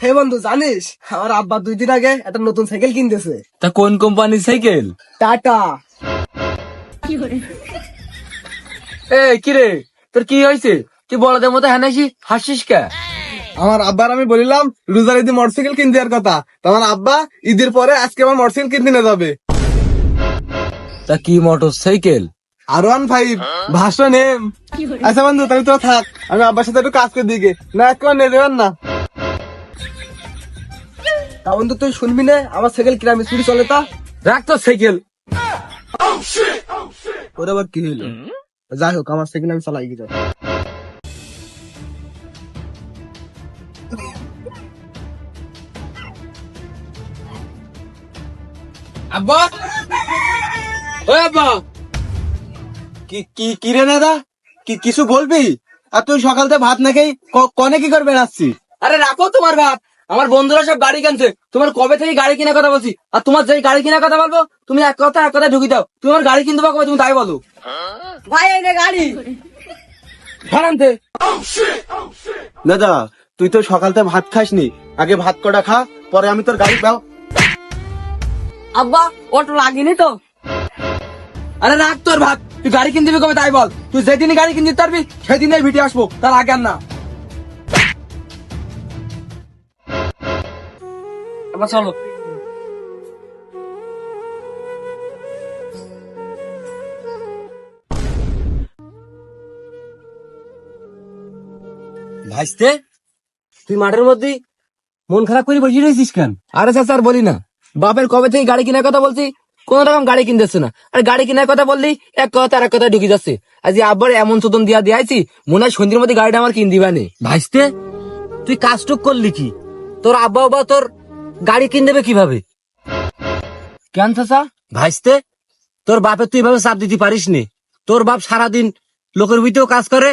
হে বন্ধু, জানিস আমার আব্বা 2 দিন আগে একটা নতুন সাইকেল কিনতেছে। তা কোন কোম্পানির সাইকেল? টাটা। এ কিরে, তোর কি হয়েছে? তুই বড়দের মতো হানাইছি হাসিস কে? আমার আব্বার আমি বলিলাম রোজার ঈদে মোটরসাইকেল কিনতে দেওয়ার কথা, তো আমার আব্বা ঈদের পরে আজকে আমার মোটরসাইকেল কিনতে নিয়ে যাবে। তা কি মোটর সাইকেল? R15 ভাষণ নেম। আচ্ছা বন্ধু, তাহলে তো থাক, আমি আব্বার সাথে একটু কাজ করে দিকে না, একটু নিয়ে দেবেন না। তা বন্ধু তুই শুনবি না, আমার সাইকেল কিরাম স্পিড চলে। তা রাখ তোর সাইকেল। ওর আবার কি হইলো? যাই হোক, আমার সাইকেল আমি চালাই গিয়ে। আব্বা, ও আব্বা, কি কি কি রে দাদা, কি কিছু বলবি? আর তুই সকাল থেকে ভাত না খেয়ে কনে কি করে বেড়াচ্ছি? আরে রাখো তোমার ভাত। আমার বন্ধুরা সব গাড়ি কিনছে, তোমার কবে থেকে গাড়ি কেনার কথা বলছি, আর তোমার যেই গাড়ি কেনার কথা বলবো তুমি এক কথা ঢুকি দাও। তুমি আমার গাড়ি কিনতে পারো, তুমি তাই বলো। ভাই এই নে গাড়ি। ফারান্তে দাদা, তুই তো সকাল থেকে ভাত খাসনি, আগে ভাত কটা খা, পরে আমি তোর গাড়ি দাও। আব্বা, অটো লাগেনি তো? আরে রাখ তোর ভাত, তুই গাড়ি কিনতে দিবি কবে তাই বল। তুই যেদিনই গাড়ি কিনতে পারবি সেদিনই ভিডিও আসবো, তার আগে আর না। এবার চলো। ভাইস্তে, তুই মাঠের মধ্যে মন খারাপ করে বসে রয়েছিস কেন? আরে স্যার বলি না, বাপের কবে থেকে গাড়ি কেনার কথা বলছি, কোন রকম গাড়ি কিনতেছে না। আর গাড়ি কেনার কথা বললি এক কথা আর এক কথা ঢুকে যাচ্ছে। আজ আব্বার এমন চোদন দিয়া দিয়েছি, মনে হয় সন্ধ্যের মধ্যে গাড়িটা আমার কিন দিবা নে। ভাইস্তে, তুই কাজটুক করলি কি? তোর আব্বা বাবা তোর গাড়ি কিন দেবে কিভাবে? কেন চাচা? ভাইস্তে, তোর বাপের তুই এভাবে চাপ দিতে পারিস নি। তোর বাপ সারাদিন লোকের বুঝতেও কাজ করে,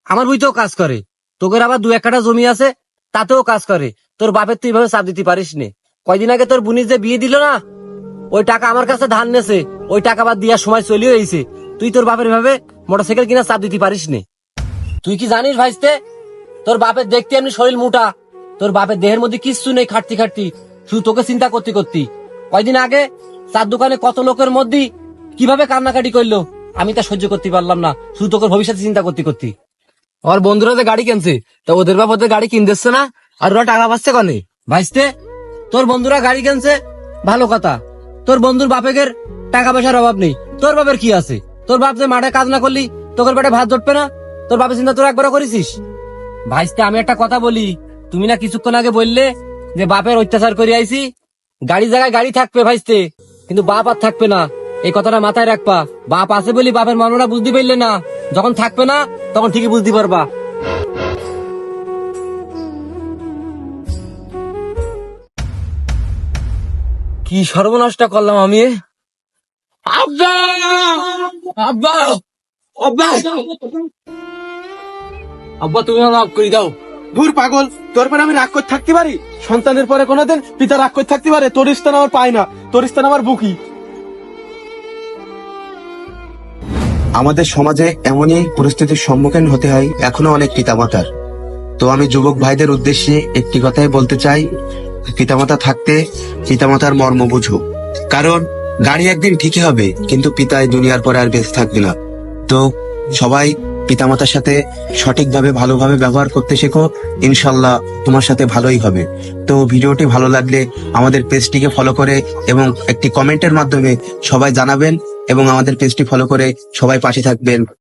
আমার বুঝতেও কাজ করে, তোকের আবার 2 একটা জমি আছে তাতেও কাজ করে। তোর বাপের তুই এভাবে চাপ দিতে পারিস নি। কয়দিন আগে তোর বুনির যে বিয়ে দিল না, ওই টাকা আমার কাছে ধার নেছে, ওই টাকা বাদ দেওয়ার সময় চলেও এসেছে। তুই তোর বাপের ভাবে মোটরসাইকেল কিনা চাপ দিতে পারিস নি। তুই কি জানিস ভাইস্তে, তোর বাপের দেখতে এমনি শরীর মোটা, তোর বাপের দেহের মধ্যে কিচ্ছু নেই, খাটতি খাটতি শুধু তোকে চিন্তা করতে করতে। কয়দিন আগে চার দোকানে কত লোকের মধ্যে কিভাবে কান্নাকাটি করলো, আমি তা সহ্য করতে পারলাম না, শুধু তোকে ভবিষ্যতে চিন্তা করতে করতে। আমার বন্ধুরা যে গাড়ি কিনছে, তা ওদের বাপ ওদের গাড়ি কিনতেছে না, আর ওরা টাকা পাচ্ছে কনে? ভাইস্তে, তোর বন্ধুরা গাড়ি কিনছে ভালো কথা, তোর বন্ধুর বাপের টাকা পয়সার অভাব নেই। তোর বাপের কি আছে? তোর বাপ যে মাঠে কাজ না করলি তোর পেটে ভাত জটবে না? তোর বাপের চিন্তা তোর একবার করেছিস? ভাইস্তে, আমি একটা কথা বলি, তুমি না কিছুক্ষণ আগে বললে যে বাপের অত্যাচার করে আইছি, গাড়ি জায়গায় গাড়ি থাকবে ভাইস্তে, কিন্তু বাপ আর থাকবে না। এই কথাটা মাথায় রাখবা। বাপ আছে বলি বাপের মর্মটা বুঝতে পারলে না, যখন থাকবে না তখন ঠিকই বুঝতে পারবা। কি সর্বনাশটা করলাম আমি! আব্বা, আব্বা, আব্বা, আব্বা, তুমি আমার মাফ করে দাও। দূর পাগল, তোর পরে আমি রাগ করে থাকতে পারি? সন্তানের পরে কোনোদিন পিতা রাগ করে থাকতে পারে? তোর স্থান আমার পায় না, তোর স্থান আমার বুকি। আমাদের সমাজে এমনই পরিস্থিতির সম্মুখীন হতে হয় এখনো অনেক পিতামাতার। তো আমি যুবক ভাইদের উদ্দেশ্যে একটি কথাই বলতে চাই, পিতামাতা থাকতে পিতামাতার মর্ম বুঝো। কারণ গাড়ি একদিন ঠিকই হবে, কিন্তু পিতা এই দুনিয়ার পরে আর বেঁচে থাকবে না। তো সবাই পিতামাতার সাথে সঠিকভাবে ভালোভাবে ব্যবহার করতে শেখো, ইনশাল্লাহ তোমার সাথে ভালোই হবে। তো ভিডিওটি ভালো লাগলে আমাদের পেজটিকে ফলো করে এবং একটি কমেন্টের মাধ্যমে সবাই জানাবেন, এবং আমাদের পেজটি ফলো করে সবাই পাশে থাকবেন।